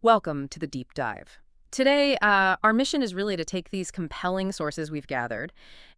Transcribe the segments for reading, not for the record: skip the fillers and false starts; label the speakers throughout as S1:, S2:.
S1: Welcome to the Deep Dive. Today, our mission is really to take these compelling sources we've gathered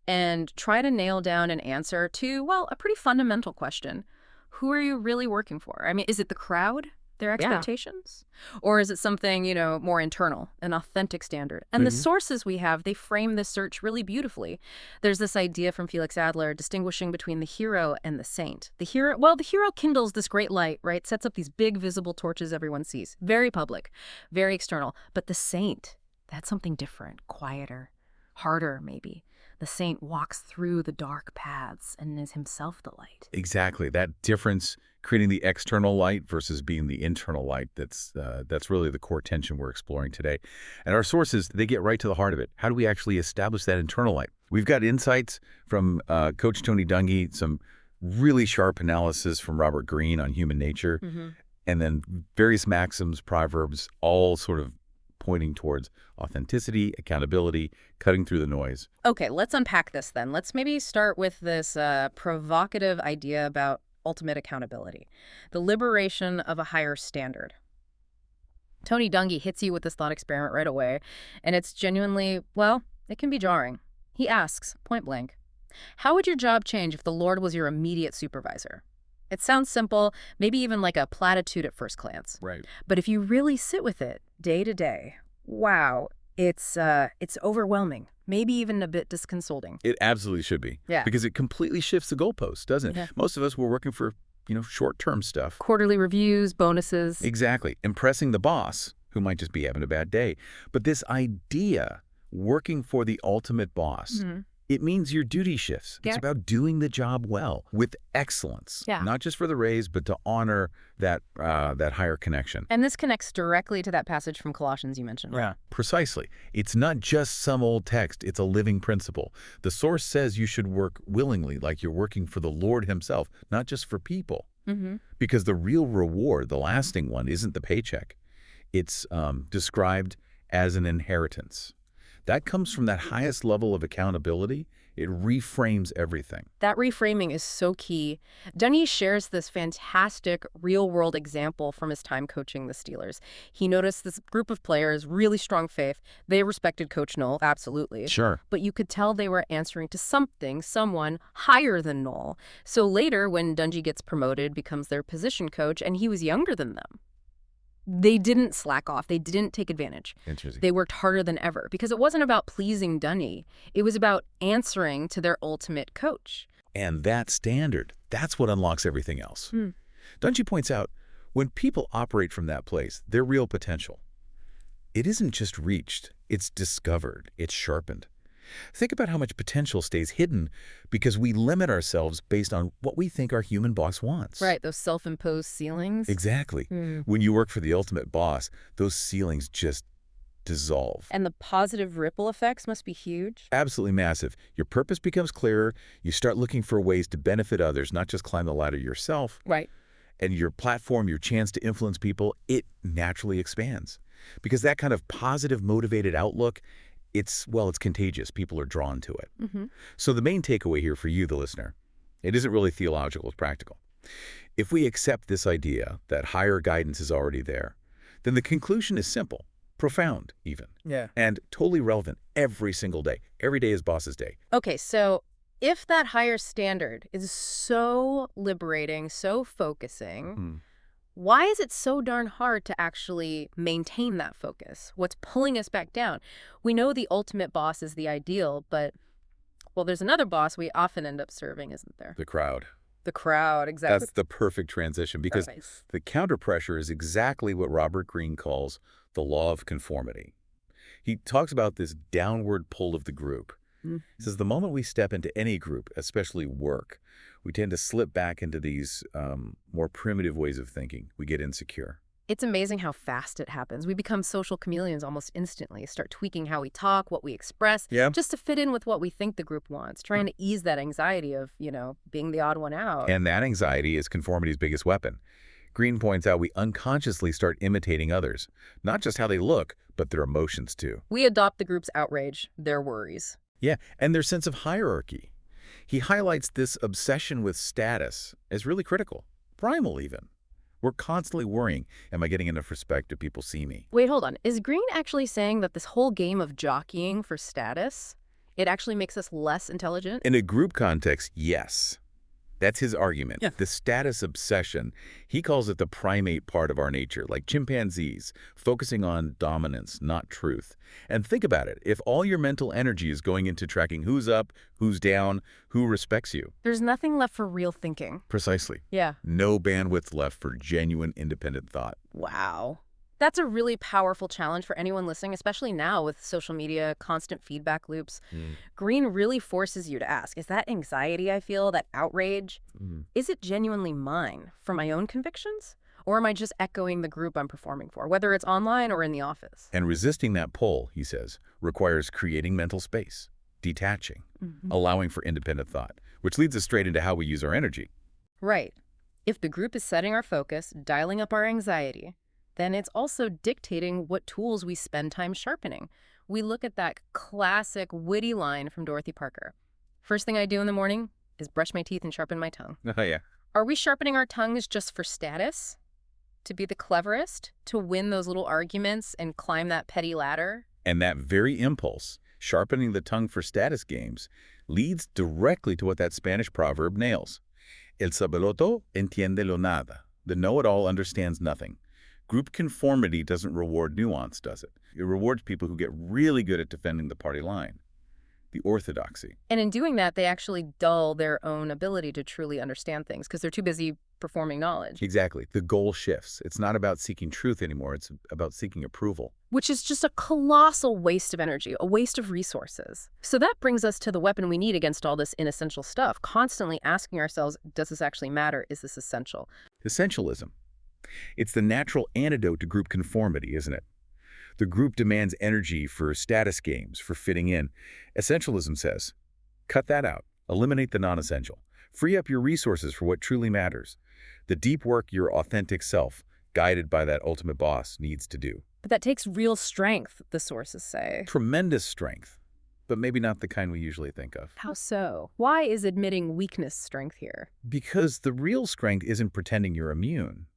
S1: and try to nail down an answer to, well, a pretty fundamental question. Who are you really working for? I mean, is it the crowd, their
S2: Yeah.
S1: expectations? Or is it something, more internal, an authentic standard? And the sources we have, they frame this search really beautifully. There's this idea from Felix Adler distinguishing between the hero and the saint. The hero kindles this great light, right? Sets up these big visible torches everyone sees. Very public, very external. But the saint, that's something different, quieter, harder maybe. The saint walks through the dark paths and is himself the light.
S3: Exactly. That difference, creating the external light versus being the internal light, that's really the core tension we're exploring today. And our sources, they get right to the heart of it. How do we actually establish that internal light? We've got insights from Coach Tony Dungy, some really sharp analysis from Robert Greene on human nature, and then various maxims, proverbs, all sort of pointing towards authenticity, accountability, cutting through the noise.
S1: Okay, let's unpack this then. Let's maybe start with this provocative idea about ultimate accountability, the liberation of a higher standard. Tony Dungy hits you with this thought experiment right away, and it's genuinely, well, it can be jarring. He asks, point blank, how would your job change if the Lord was your immediate supervisor? It sounds simple, maybe even like a platitude at first glance.
S3: Right.
S1: But if you really sit with it day to day, wow, it's overwhelming, maybe even a bit disconcerting.
S3: It absolutely should be.
S1: Yeah.
S3: Because it completely shifts the goalposts, doesn't it?
S1: Yeah.
S3: Most of us were working for, short-term stuff.
S1: Quarterly reviews, bonuses.
S3: Exactly. Impressing the boss, who might just be having a bad day. But this idea, working for the ultimate boss, it means your duty shifts.
S1: Yeah.
S3: It's about doing the job well, with excellence.
S1: Yeah.
S3: Not just for the raise, but to honor that higher connection.
S1: And this connects directly to that passage from Colossians you mentioned.
S2: Yeah.
S3: Precisely. It's not just some old text. It's a living principle. The source says you should work willingly, like you're working for the Lord himself, not just for people. Because the real reward, the lasting one, isn't the paycheck. It's described as an inheritance. That comes from that highest level of accountability. It reframes everything.
S1: That reframing is so key. Dungy shares this fantastic real-world example from his time coaching the Steelers. He noticed this group of players, really strong faith. They respected Coach Noll, absolutely.
S3: Sure.
S1: But you could tell they were answering to someone higher than Noll. So later, when Dungy gets promoted, becomes their position coach, and he was younger than them, they didn't slack off. They didn't take advantage.
S3: Interesting.
S1: They worked harder than ever because it wasn't about pleasing Dungy. It was about answering to their ultimate coach.
S3: And that standard, that's what unlocks everything else. Dungy points out, when people operate from that place, their real potential, it isn't just reached, it's discovered, it's sharpened. Think about how much potential stays hidden because we limit ourselves based on what we think our human boss wants.
S1: Right, those self-imposed ceilings.
S3: Exactly. When you work for the ultimate boss, those ceilings just dissolve.
S1: And the positive ripple effects must be huge.
S3: Absolutely massive. Your purpose becomes clearer. You start looking for ways to benefit others, not just climb the ladder yourself.
S1: Right.
S3: And your platform, your chance to influence people, it naturally expands. Because that kind of positive, motivated outlook, it's contagious. People are drawn to it. So the main takeaway here for you, the listener, it isn't really theological, it's practical. If we accept this idea that higher guidance is already there, then the conclusion is simple, profound even,
S2: Yeah.
S3: and totally relevant every single day. Every day is boss's day.
S1: Okay, so if that higher standard is so liberating, so focusing, why is it so darn hard to actually maintain that focus? What's pulling us back down? We know the ultimate boss is the ideal, but, well, there's another boss we often end up serving, isn't there?
S3: The crowd.
S1: The crowd, exactly.
S3: That's the perfect transition because
S1: Nice.
S3: the counterpressure is exactly what Robert Greene calls the law of conformity. He talks about this downward pull of the group. He says the moment we step into any group, especially work, we tend to slip back into these more primitive ways of thinking. We get insecure.
S1: It's amazing how fast it happens. We become social chameleons almost instantly, start tweaking how we talk, what we express,
S3: Yeah.
S1: just to fit in with what we think the group wants, trying to ease that anxiety of, being the odd one out.
S3: And that anxiety is conformity's biggest weapon. Greene points out we unconsciously start imitating others, not just how they look, but their emotions too.
S1: We adopt the group's outrage, their worries.
S3: Yeah, and their sense of hierarchy. He highlights this obsession with status as really critical, primal even. We're constantly worrying, am I getting enough respect? Do people see me?
S1: Wait, hold on. Is Green actually saying that this whole game of jockeying for status, it actually makes us less intelligent?
S3: In a group context, yes. That's his argument.
S2: Yeah.
S3: The status obsession, he calls it the primate part of our nature, like chimpanzees, focusing on dominance, not truth. And think about it. If all your mental energy is going into tracking who's up, who's down, who respects you.
S1: There's nothing left for real thinking.
S3: Precisely.
S1: Yeah.
S3: No bandwidth left for genuine independent thought.
S1: Wow. That's a really powerful challenge for anyone listening, especially now with social media, constant feedback loops. Green really forces you to ask, is that anxiety I feel, that outrage, is it genuinely mine for my own convictions? Or am I just echoing the group I'm performing for, whether it's online or in the office?
S3: And resisting that pull, he says, requires creating mental space, detaching, allowing for independent thought, which leads us straight into how we use our energy.
S1: Right. If the group is setting our focus, dialing up our anxiety, then it's also dictating what tools we spend time sharpening. We look at that classic witty line from Dorothy Parker. First thing I do in the morning is brush my teeth and sharpen my tongue.
S3: Oh, yeah.
S1: Are we sharpening our tongues just for status? To be the cleverest? To win those little arguments and climb that petty ladder?
S3: And that very impulse, sharpening the tongue for status games, leads directly to what that Spanish proverb nails. El sabeloto entiende lo nada. The know-it-all understands nothing. Group conformity doesn't reward nuance, does it? It rewards people who get really good at defending the party line. The orthodoxy.
S1: And in doing that, they actually dull their own ability to truly understand things because they're too busy performing knowledge.
S3: Exactly. The goal shifts. It's not about seeking truth anymore. It's about seeking approval.
S1: Which is just a colossal waste of energy, a waste of resources. So that brings us to the weapon we need against all this inessential stuff, constantly asking ourselves, does this actually matter? Is this essential?
S3: Essentialism. It's the natural antidote to group conformity, isn't it? The group demands energy for status games, for fitting in. Essentialism says, cut that out. Eliminate the non-essential. Free up your resources for what truly matters. The deep work your authentic self, guided by that ultimate boss, needs to do.
S1: But that takes real strength, the sources say.
S3: Tremendous strength, but maybe not the kind we usually think of.
S1: How so? Why is admitting weakness strength here?
S3: Because the real strength isn't pretending you're immune.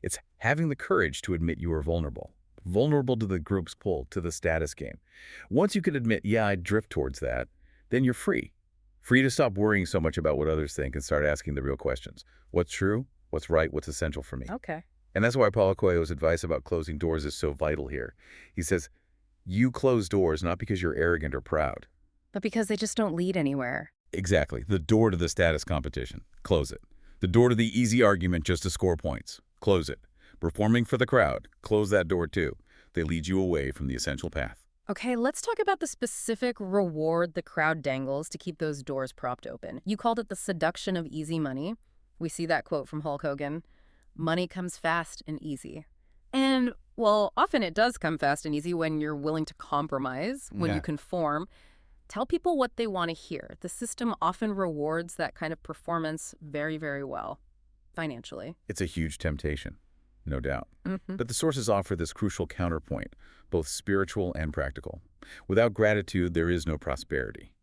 S3: It's having the courage to admit you are vulnerable. Vulnerable to the group's pull, to the status game. Once you can admit, yeah, I drift towards that, then you're free. Free to stop worrying so much about what others think and start asking the real questions. What's true? What's right? What's essential for me?
S1: Okay.
S3: And that's why Paulo Coelho's advice about closing doors is so vital here. He says, you close doors not because you're arrogant or proud.
S1: But because they just don't lead anywhere.
S3: Exactly. The door to the status competition. Close it. The door to the easy argument just to score points. Close it. Performing for the crowd. Close that door too. They lead you away from the essential path.
S1: Okay, let's talk about the specific reward the crowd dangles to keep those doors propped open. You called it the seduction of easy money. We see that quote from Hulk Hogan. Money comes fast and easy. And, well, often it does come fast and easy when you're willing to compromise, when you conform. Tell people what they want to hear. The system often rewards that kind of performance very, very well, financially.
S3: It's a huge temptation, no doubt. But the sources offer this crucial counterpoint, both spiritual and practical. Without gratitude, there is no prosperity.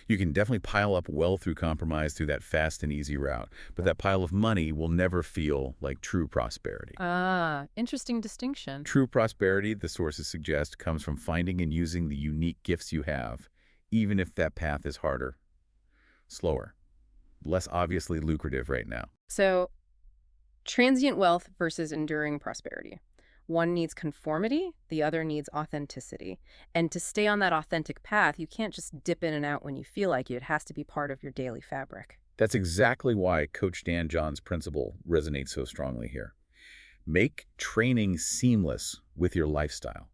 S3: You can definitely pile up wealth through compromise through that fast and easy route, but that pile of money will never feel like true prosperity.
S1: Ah, interesting distinction.
S3: True prosperity, the sources suggest, comes from finding and using the unique gifts you have, even if that path is harder, slower, less obviously lucrative right now.
S1: So, transient wealth versus enduring prosperity. One needs conformity, the other needs authenticity. And to stay on that authentic path, you can't just dip in and out when you feel like it. It has to be part of your daily fabric.
S3: That's exactly why Coach Dan John's principle resonates so strongly here. Make training seamless with your lifestyle.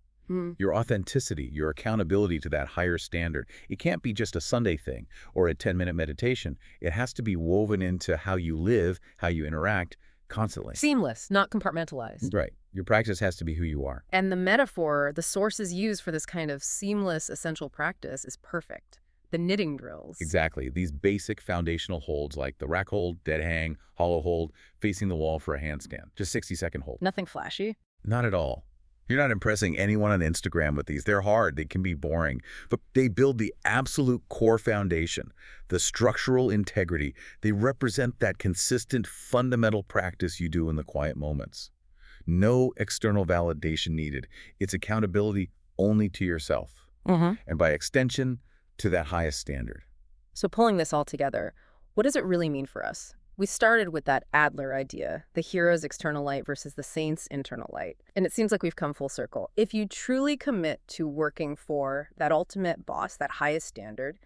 S3: Your authenticity, your accountability to that higher standard. It can't be just a Sunday thing or a 10-minute meditation. It has to be woven into how you live, how you interact constantly.
S1: Seamless, not compartmentalized.
S3: Right. Your practice has to be who you are.
S1: And the metaphor the sources use for this kind of seamless essential practice is perfect. The knitting drills.
S3: Exactly. These basic foundational holds like the rack hold, dead hang, hollow hold, facing the wall for a handstand. Just 60-second hold.
S1: Nothing flashy.
S3: Not at all. You're not impressing anyone on Instagram with these. They're hard. They can be boring. But they build the absolute core foundation, the structural integrity. They represent that consistent, fundamental practice you do in the quiet moments. No external validation needed. It's accountability only to yourself. And by extension, to that highest standard.
S1: So pulling this all together, what does it really mean for us? We started with that Adler idea, the hero's external light versus the saint's internal light. And it seems like we've come full circle. If you truly commit to working for that ultimate boss, that highest standard,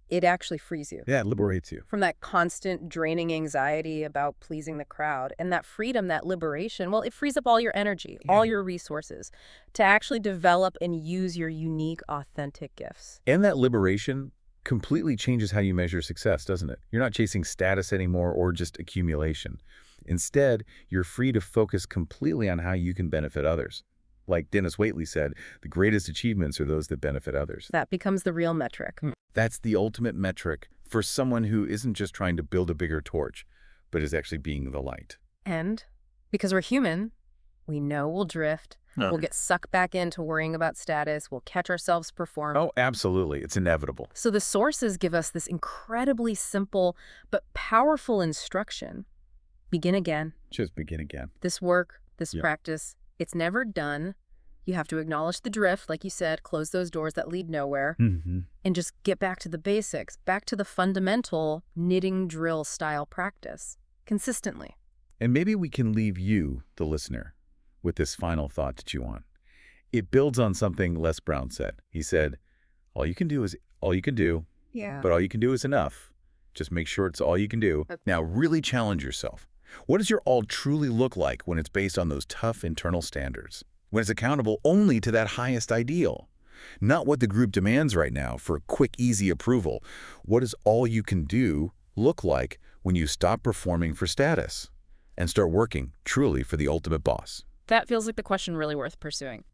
S1: it actually frees you.
S3: Yeah, it liberates you.
S1: From that constant draining anxiety about pleasing the crowd. And that freedom, that liberation, well, it frees up all your energy, all your resources to actually develop and use your unique, authentic gifts.
S3: And that liberation completely changes how you measure success, doesn't it? You're not chasing status anymore or just accumulation. Instead, you're free to focus completely on how you can benefit others. Like Dennis Waitley said, the greatest achievements are those that benefit others.
S1: That becomes the real metric.
S3: That's the ultimate metric for someone who isn't just trying to build a bigger torch, but is actually being the light.
S1: And because we're human, we know we'll drift. We'll get sucked back into worrying about status. We'll catch ourselves perform.
S3: Oh, absolutely. It's inevitable.
S1: So the sources give us this incredibly simple but powerful instruction. Begin again.
S3: Just begin again.
S1: This work, this practice, it's never done. You have to acknowledge the drift, like you said, close those doors that lead nowhere, and just get back to the basics, back to the fundamental knitting drill style practice, consistently.
S3: And maybe we can leave you, the listener, with this final thought to chew on. It builds on something Les Brown said. He said, all you can do is all you can do, but all you can do is enough. Just make sure it's all you can do. Now really challenge yourself. What does your all truly look like when it's based on those tough internal standards? When it's accountable only to that highest ideal? Not what the group demands right now for quick, easy approval. What does all you can do look like when you stop performing for status and start working truly for the ultimate boss?
S2: That feels like the question really worth pursuing.